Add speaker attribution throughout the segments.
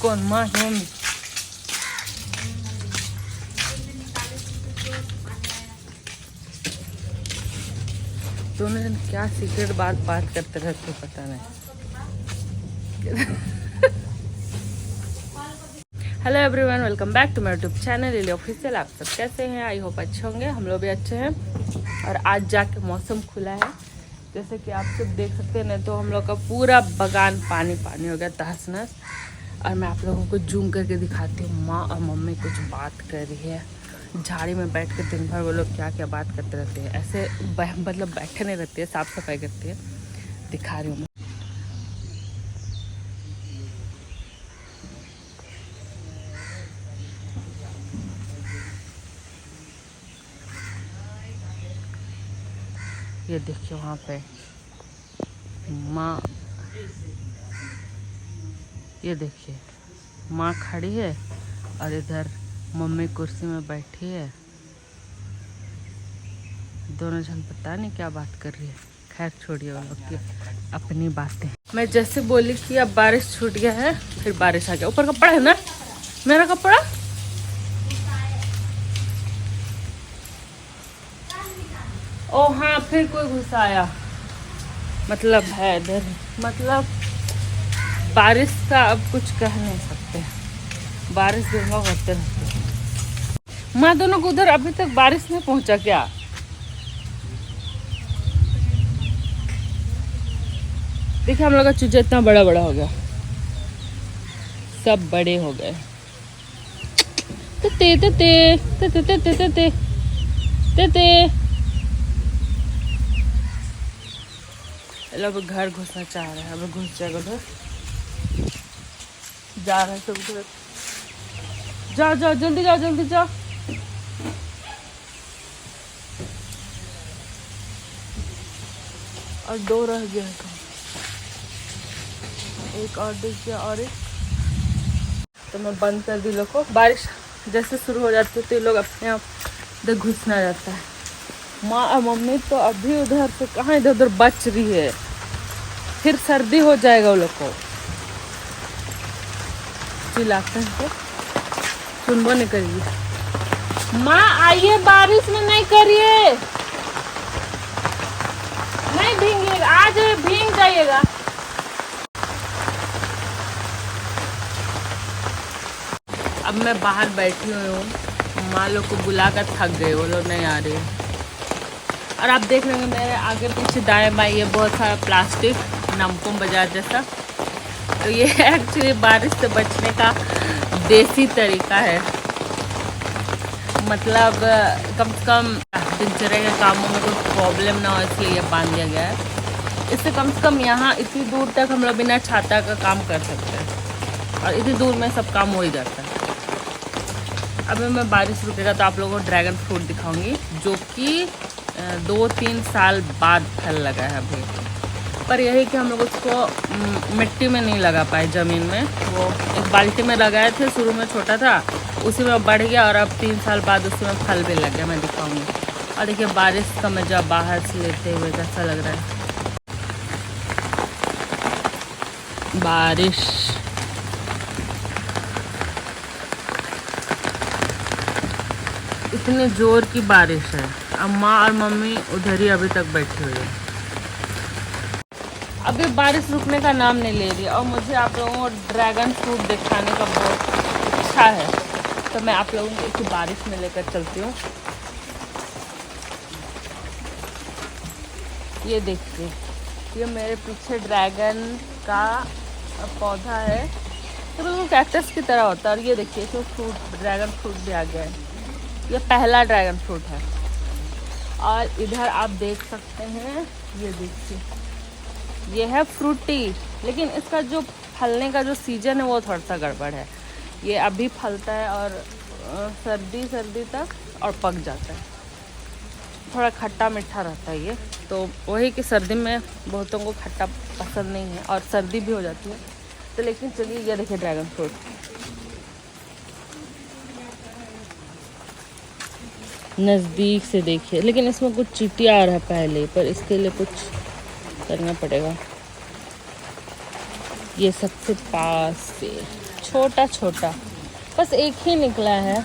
Speaker 1: कौन? माँ की मम्मी? दोनों जन क्या सीक्रेट बात करते रहते पता नहीं। Hello everyone, welcome back to my YouTube channel Lily official. आप सब कैसे हैं? आई होप अच्छे होंगे। हम लोग भी अच्छे हैं। और आज जाके मौसम खुला है, जैसे कि आप सब देख सकते हैं। नहीं तो हम लोग का पूरा बगान पानी पानी हो गया, तहस नहस। और मैं आप लोगों को जूम करके दिखाती हूँ। माँ और मम्मी कुछ बात कर रही है। झाड़ी में बैठ के दिन भर वो लोग क्या क्या बात करते रहते हैं। ऐसे मतलब बैठे नहीं रहती है, साफ सफाई करती है। दिखा रही हूँ मैं। ये देखिए वहाँ पे माँ, ये देखिए माँ खड़ी है और इधर मम्मी कुर्सी में बैठी है। दोनों जन पता नहीं क्या बात कर रही है। खैर छोड़िए वो लोग की अपनी बातें। मैं जैसे बोली कि अब बारिश छूट गया है, फिर बारिश आ गया। ऊपर कपड़ा है ना मेरा कपड़ा। ओ हाँ, फिर कोई गुस्सा आया। मतलब है इधर, मतलब बारिश का अब कुछ कह नहीं सकते। बारिश दिन भर होते रहते। माँ दोनों को उधर अभी तक बारिश नहीं पहुंचा क्या? देखिए हम लोग का चूजा इतना बड़ा बड़ा हो गया, सब बड़े हो गए। ते ते ते ते ते ते ते ते ते ते ते। लोग घर घुसना चाह रहे हैं, अब घुस जाएगा उधर। जा रहे हैं सब उधर। जाओ जाओ जल्दी जाओ, जल्दी जाओ। और दो रह गया है, एक और दिख गया और एक। तो मैं बंद कर दी लोग को। बारिश जैसे शुरू हो जाती है तो ये लोग अपने आप इधर घुसना जाता है। माँ और मम्मी तो अभी उधर से कहाँ इधर उधर बच रही है। फिर सर्दी हो जाएगा वो लोग को। चिल्लाते हैं तो सुनबो नहीं करिए। माँ आइए, बारिश में नहीं करिए, नहीं भींगिएगा, आज भींग जाइएगा। अब मैं बाहर बैठी हुई हूँ। माँ लोग को बुला कर थक गए, वो लोग नहीं आ रहे। और आप देख रहे हैं मेरे आगे पीछे दाएं बाएं ये बहुत सारा प्लास्टिक, नमकुम बाजार जैसा। तो ये एक्चुअली बारिश से बचने का देसी तरीका है। मतलब कम से कम दिनचर्या के कामों में कोई प्रॉब्लम ना हो, इसलिए ये बांध दिया गया है। इससे कम से कम यहाँ इतनी दूर तक हम लोग बिना छाता का काम कर सकते हैं। और इतनी दूर में सब काम हो ही जाता है। अभी मैं बारिश रुकेगा तो आप लोगों को ड्रैगन फ्रूट दिखाऊंगी, जो कि 2-3 साल बाद फल लगा है अभी। पर यही कि हम लोग उसको मिट्टी में नहीं लगा पाए, ज़मीन में। वो एक बाल्टी में लगाए थे, शुरू में छोटा था, उसी में बढ़ गया और अब 3 साल बाद उसमें फल भी लग गया। मैं दिखाऊंगी। और देखिए बारिश का मजा बाहर से लेते हुए कैसा लग रहा है। बारिश इतने जोर की बारिश है। अम्मा और मम्मी उधर ही अभी तक बैठी हुई है। अभी बारिश रुकने का नाम नहीं ले रही। और मुझे आप लोगों को ड्रैगन फ्रूट दिखाने का बहुत इच्छा है, तो मैं आप लोगों को इसी बारिश में लेकर चलती हूँ। ये देखिए, ये मेरे पीछे ड्रैगन का पौधा है। तो बिल्कुल कैक्टस की तरह होता है। और ये देखिए इसमें फ्रूट, ड्रैगन फ्रूट भी आ गया है। ये पहला ड्रैगन फ्रूट है। और इधर आप देख सकते हैं, ये देखिए ये है फ्रूटी। लेकिन इसका जो फलने का जो सीजन है वो थोड़ा सा गड़बड़ है। ये अभी फलता है और सर्दी तक और पक जाता है। थोड़ा खट्टा मीठा रहता है ये। तो वही कि सर्दी में बहुतों को खट्टा पसंद नहीं है और सर्दी भी हो जाती है। तो लेकिन चलिए, ये देखिए ड्रैगन फ्रूट। नज़दीक से देखिए, लेकिन इसमें कुछ चींटी आ रहा है पहले, पर इसके लिए कुछ करना पड़ेगा। ये सबसे पास से छोटा छोटा बस एक ही निकला है,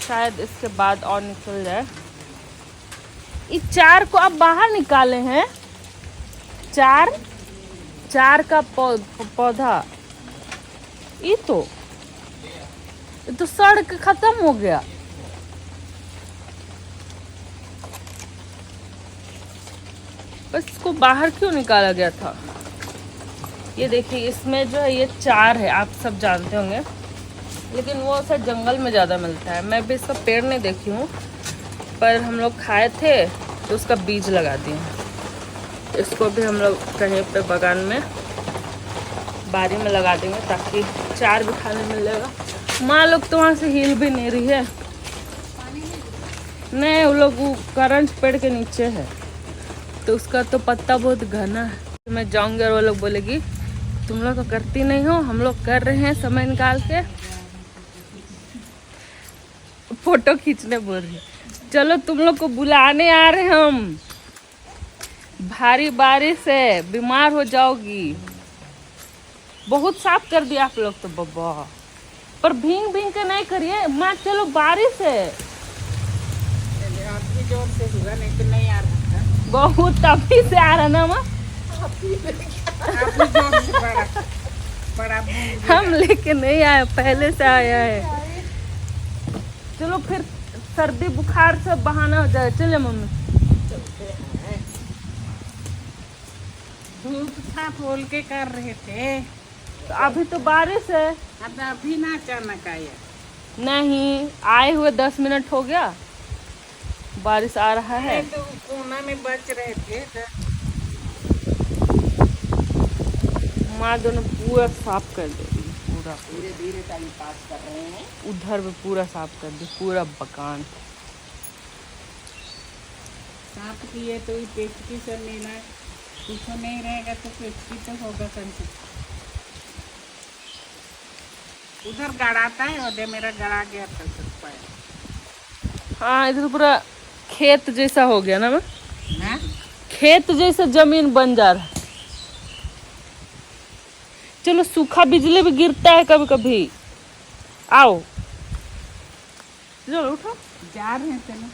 Speaker 1: शायद इसके बाद और निकल जाए। इस 4 को आप बाहर निकाले हैं, 4 का पौधा। ये तो सड़ के खत्म हो गया। बस इसको बाहर क्यों निकाला गया था? ये देखिए, इसमें जो है ये 4 है, आप सब जानते होंगे, लेकिन वो सब जंगल में ज़्यादा मिलता है। मैं भी इसका पेड़ नहीं देखी हूँ, पर हम लोग खाए थे तो उसका बीज लगा दिए। इसको भी हम लोग कहीं पे बगान में बारी में लगा देंगे ताकि 4 भी खाने मिलेगा। माँ लोग तो वहाँ से हिल भी नहीं रही है। नहीं, वो लोग वो करंज पेड़ के नीचे है, तो उसका तो पत्ता बहुत घना है। मैं जाऊंगी और वो लोग बोलेगी तुम लोग तो करती नहीं हो, हम लोग कर रहे हैं समय निकाल के। फोटो खींचने बोल रही। चलो तुम लोग को बुलाने आ रहे हम। भारी बारिश है, बीमार हो जाओगी। बहुत साफ कर दिया आप लोग तो बाबा, पर भींग भींग के नहीं करिए माँ। चलो बारिश है, जोर से हुआ, नहीं तो नहीं आ रहा। बहुत तभी से आ रहा ना माँ। हम लेके नहीं आए, पहले से आया है। चलो फिर सर्दी बुखार से बहाना हो जाए। चले मम्मी, धूप था खोल के कर रहे थे, तो अभी तो बारिश है। अभी ना अचानक आया। नहीं, आए हुए 10 मिनट हो गया, बारिश आ रहा है। तो कोना में बच रहे थे। माँ दोनों पूरा साफ कर दे, पूरा धीरे धीरे टाइम पास कर रहे हैं। उधर भी पूरा साफ कर दी, पूरा बगान साफ किए। तो पेचकी से लेना, कुछ नहीं रहेगा तो पेचकी तो होगा संचित। उधर गड़ाता है, उधर मेरा गड़ा गया था सब। हाँ, इधर पूरा खेत जैसा हो गया ना मैं, खेत जैसा जमीन बन जा रहा है। चलो, सूखा बिजली भी गिरता है कभी कभी। आओ, चलो उठो, जा रहे हैं। चलो,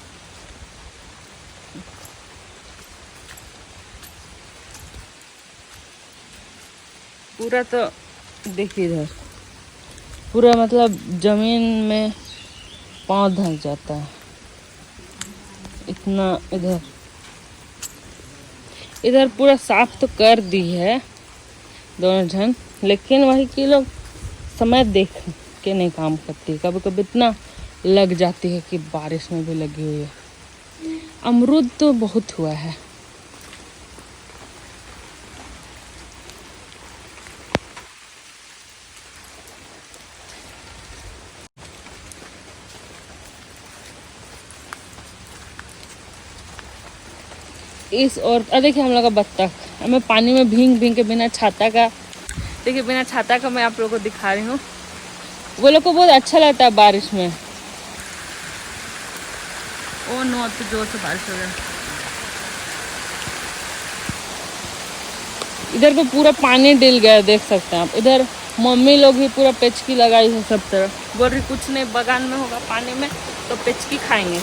Speaker 1: पूरा तो देखिए इधर पूरा मतलब जमीन में पाँव धंस जाता है इतना। इधर पूरा साफ तो कर दी है दोनों जन, लेकिन वही कि लोग समय देख के नहीं काम करती। कभी कभी इतना लग जाती है कि बारिश में भी लगी हुई है। अमरूद तो बहुत हुआ है। इस और देखिए हम लोग का बत्तख, मैं पानी में भींग भींग के बिना छाता का, देखिए बिना छाता का मैं आप लोगों को दिखा रही हूँ। वो लोग को बहुत अच्छा लगता है बारिश में। ओ नो, अब तो जोर से बारिश हो गया। इधर पे पूरा पानी डिल गया, देख सकते हैं आप। इधर मम्मी लोग भी पूरा पेचकी लगाई है सब तरफ। बोल रही कुछ नहीं, बगान में होगा पानी में तो पेचकी खाएंगे।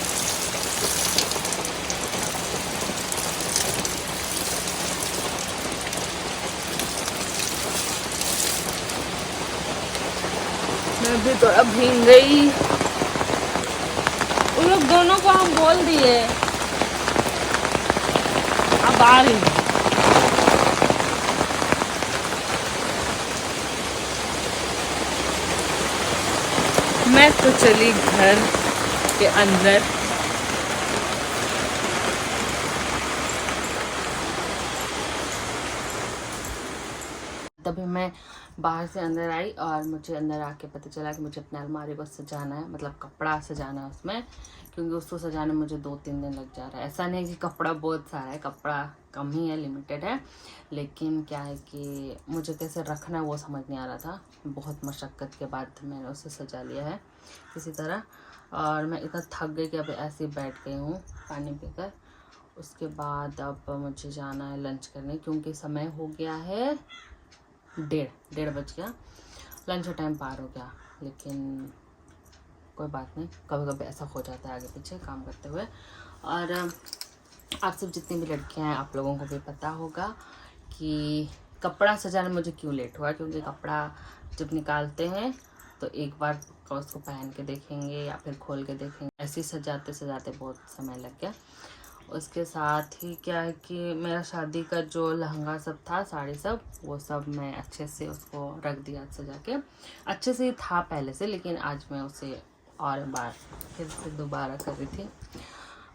Speaker 1: मैं भी थोड़ा भीग गई। उन लोग दोनों को हम बोल दिए अब आ रही। मैं तो चली घर के अंदर। तभी मैं बाहर से अंदर आई और मुझे अंदर आके पता चला कि मुझे अपने अलमारी को सजाना है, मतलब कपड़ा सजाना है उसमें, क्योंकि उसको सजाने में मुझे 2-3 दिन लग जा रहा है। ऐसा नहीं कि कपड़ा बहुत सारा है, कपड़ा कम ही है, लिमिटेड है, लेकिन क्या है कि मुझे कैसे रखना है वो समझ नहीं आ रहा था। बहुत मशक्क़त के बाद मैंने उसे सजा लिया है किसी तरह, और मैं इतना थक गई कि अब ऐसे ही बैठ गई हूँ पानी पीकर। उसके बाद अब मुझे जाना है लंच करने, क्योंकि समय हो गया है डेढ़ बज गया, लंच का टाइम पार हो गया। लेकिन कोई बात नहीं, कभी कभी ऐसा हो जाता है आगे पीछे काम करते हुए। और आप सब जितनी भी लड़कियां हैं, आप लोगों को भी पता होगा कि कपड़ा सजाने मुझे क्यों लेट हुआ, क्योंकि कपड़ा जब निकालते हैं तो एक बार उसको पहन के देखेंगे या फिर खोल के देखेंगे, ऐसे सजाते सजाते बहुत समय लग गया। उसके साथ ही क्या है कि मेरा शादी का जो लहंगा सब था, साड़ी सब, वो सब मैं अच्छे से उसको रख दिया सजा के। अच्छे से ही था पहले से, लेकिन आज मैं उसे और बार फिर से दोबारा कर रही थी।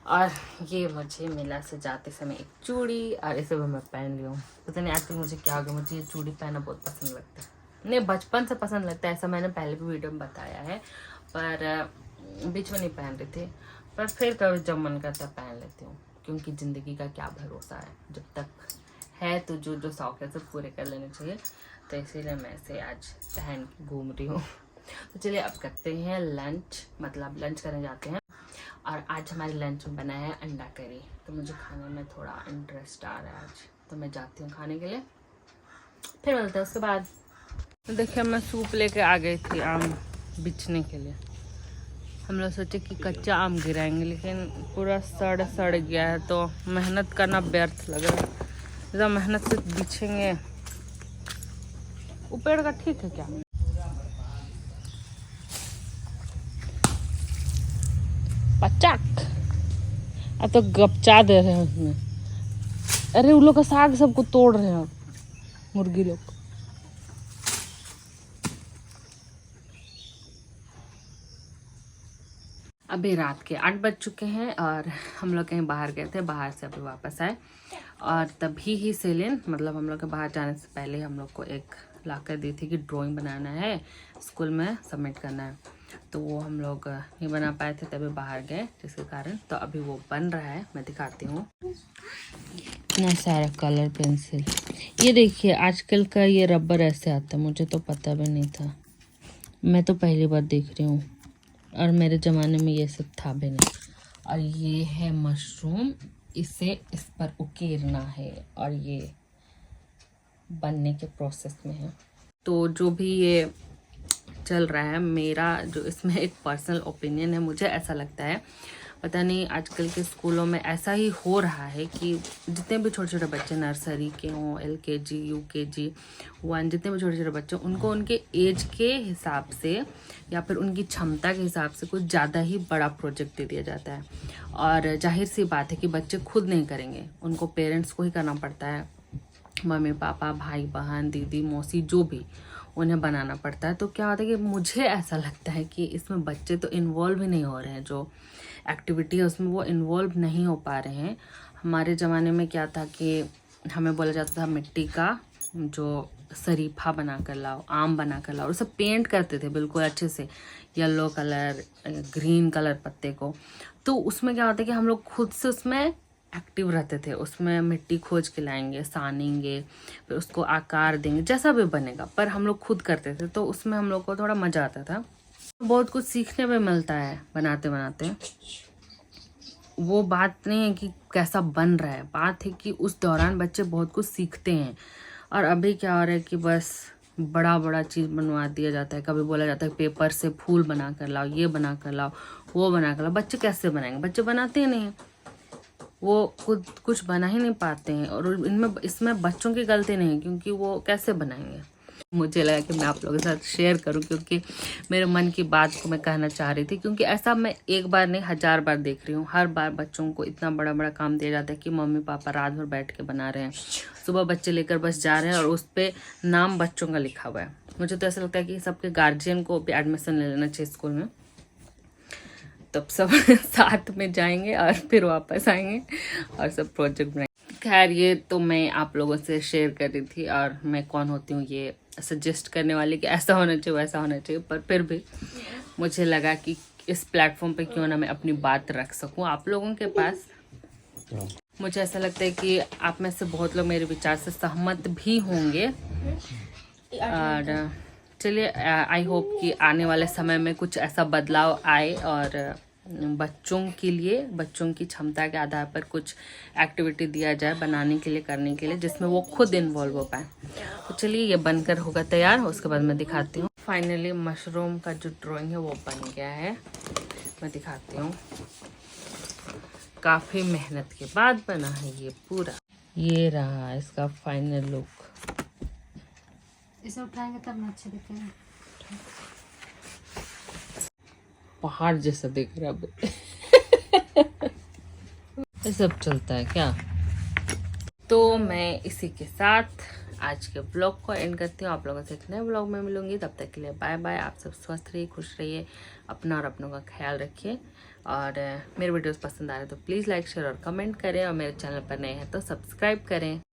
Speaker 1: और ये मुझे मिला सजाते समय एक चूड़ी, और इसे भी मैं पहन ली हूँ। पता नहीं आजकल मुझे क्या हो गया, मुझे ये चूड़ी पहनना बहुत पसंद लगता है। नहीं, बचपन से पसंद लगता है, ऐसा मैंने पहले भी वीडियो में बताया है, पर बीच में नहीं पहन रही थी। पर फिर कभी जब मन करता है पहन लेती हूँ, क्योंकि ज़िंदगी का क्या भरोसा है, जब तक है तो जो शौक है सब पूरे कर लेने चाहिए। तो इसीलिए मैं इसे आज पहन के घूम रही हूँ। तो चलिए अब करते हैं लंच, मतलब लंच करने जाते हैं। और आज हमारे लंच में बना है अंडा करी, तो मुझे खाने में थोड़ा इंटरेस्ट आ रहा है आज, तो मैं जाती हूँ खाने के लिए, फिर मिलते हैं उसके बाद। देखिए मैं सूप लेके आ गई थी आम बिछने के लिए। हम लोग सोचे कि कच्चा आम गिराएंगे, लेकिन पूरा सड़ गया है, तो मेहनत करना व्यर्थ लग रहा है। ज़्यादा मेहनत से बिछेंगे। वो पेड़ का ठीक है क्या? पचाक अब तो गपचा दे रहे हैं उसमें। अरे उन लोग का साग सबको तोड़ रहे हैं मुर्गी लोग। अभी रात के 8 बज चुके हैं और हम लोग कहीं बाहर गए थे, बाहर से अभी वापस आए। और तभी ही सेलिन, मतलब हम लोग के बाहर जाने से पहले हम लोग को एक ला कर दी थी कि ड्राइंग बनाना है, स्कूल में सबमिट करना है। तो वो हम लोग नहीं बना पाए थे, तभी बाहर गए, जिसके कारण तो अभी वो बन रहा है। मैं दिखाती हूँ। इतना सारा कलर पेंसिल, ये देखिए आजकल का ये रबर ऐसे आता है, मुझे तो पता भी नहीं था, मैं तो पहली बार देख रही हूँ, और मेरे ज़माने में ये सब था भी नहीं। और ये है मशरूम, इसे इस पर उकेरना है और ये बनने के प्रोसेस में है। तो जो भी ये चल रहा है, मेरा जो इसमें एक पर्सनल ओपिनियन है, मुझे ऐसा लगता है, पता नहीं आजकल के स्कूलों में ऐसा ही हो रहा है कि जितने भी छोटे छोटे बच्चे नर्सरी के हों, LKG UKG 1, जितने भी छोटे छोटे बच्चे, उनको उनके एज के हिसाब से या फिर उनकी क्षमता के हिसाब से कुछ ज़्यादा ही बड़ा प्रोजेक्ट दे दिया जाता है। और जाहिर सी बात है कि बच्चे खुद नहीं करेंगे, उनको पेरेंट्स को ही करना पड़ता है, मम्मी पापा भाई बहन दीदी मौसी जो भी, उन्हें बनाना पड़ता है। तो क्या होता है कि मुझे ऐसा लगता है कि इसमें बच्चे तो इन्वॉल्व ही नहीं हो रहे हैं, जो एक्टिविटी है उसमें वो इन्वॉल्व नहीं हो पा रहे हैं। हमारे ज़माने में क्या था कि हमें बोला जाता था मिट्टी का जो शरीफा बना कर लाओ, आम बना कर लाओ, और सब पेंट करते थे बिल्कुल अच्छे से, येलो कलर ग्रीन कलर पत्ते को। तो उसमें क्या होता है कि हम लोग खुद से उसमें एक्टिव रहते थे, उसमें मिट्टी खोज के लाएंगे, सानेंगे, फिर उसको आकार देंगे, जैसा भी बनेगा, पर हम लोग खुद करते थे, तो उसमें हम लोग को थोड़ा मज़ा आता था। बहुत कुछ सीखने में मिलता है बनाते बनाते। वो बात नहीं है कि कैसा बन रहा है, बात है कि उस दौरान बच्चे बहुत कुछ सीखते हैं। और अभी क्या हो रहा है कि बस बड़ा बड़ा चीज़ बनवा दिया जाता है। कभी बोला जाता है पेपर से फूल बना कर लाओ, ये बना कर लाओ, वो बना कर लाओ। बच्चे कैसे बनाएंगे? बच्चे बनाते ही नहीं, वो खुद कुछ बना ही नहीं पाते हैं। और इसमें बच्चों की गलती नहीं है, क्योंकि वो कैसे बनाएंगे। मुझे लगा कि मैं आप लोगों के साथ शेयर करूं, क्योंकि मेरे मन की बात को मैं कहना चाह रही थी। क्योंकि ऐसा मैं एक बार नहीं 1000 बार देख रही हूँ। हर बार बच्चों को इतना बड़ा बड़ा काम दिया जाता है कि मम्मी पापा रात भर बैठ के बना रहे हैं, सुबह बच्चे लेकर बस जा रहे हैं और उस पर नाम बच्चों का लिखा हुआ है। मुझे तो ऐसा लगता है कि सबके गार्जियन को भी एडमिशन ले लेना चाहिए स्कूल में, तब सब साथ में जाएंगे और फिर वापस आएंगे और सब प्रोजेक्ट बनाएंगे। खैर ये तो मैं आप लोगों से शेयर कर रही थी, और मैं कौन होती हूँ ये सजेस्ट करने वाली कि ऐसा होना चाहिए वैसा होना चाहिए। पर फिर भी मुझे लगा कि इस प्लेटफॉर्म पे क्यों ना मैं अपनी बात रख सकूँ आप लोगों के पास। मुझे ऐसा लगता है कि आप में से बहुत लोग मेरे विचार से सहमत भी होंगे। और चलिए आई होप कि आने वाले समय में कुछ ऐसा बदलाव आए और बच्चों के लिए, बच्चों की क्षमता के आधार पर कुछ एक्टिविटी दिया जाए बनाने के लिए, करने के लिए, जिसमें वो खुद इन्वॉल्व हो पाए। तो चलिए ये बनकर होगा तैयार, उसके बाद मैं दिखाती हूँ। फाइनली मशरूम का जो ड्राइंग है वो बन गया है, मैं दिखाती हूँ। काफ़ी मेहनत के बाद बना है ये पूरा। ये रहा इसका फाइनल लुक।
Speaker 2: इसे उठाएंगे तब ना अच्छे दिखेगा।
Speaker 1: पहाड़ जैसा दिख रहा है। ये सब चलता है क्या? तो मैं इसी के साथ आज के ब्लॉग को एंड करती हूँ। आप लोगों से एक नए ब्लॉग में मिलूंगी, तब तक के लिए बाय बाय। आप सब स्वस्थ रहिए, खुश रहिए, अपना और अपनों का ख्याल रखिए। और मेरे वीडियोस पसंद आ रहे तो प्लीज़ लाइक, शेयर और कमेंट करें, और मेरे चैनल पर नए हैं तो सब्सक्राइब करें।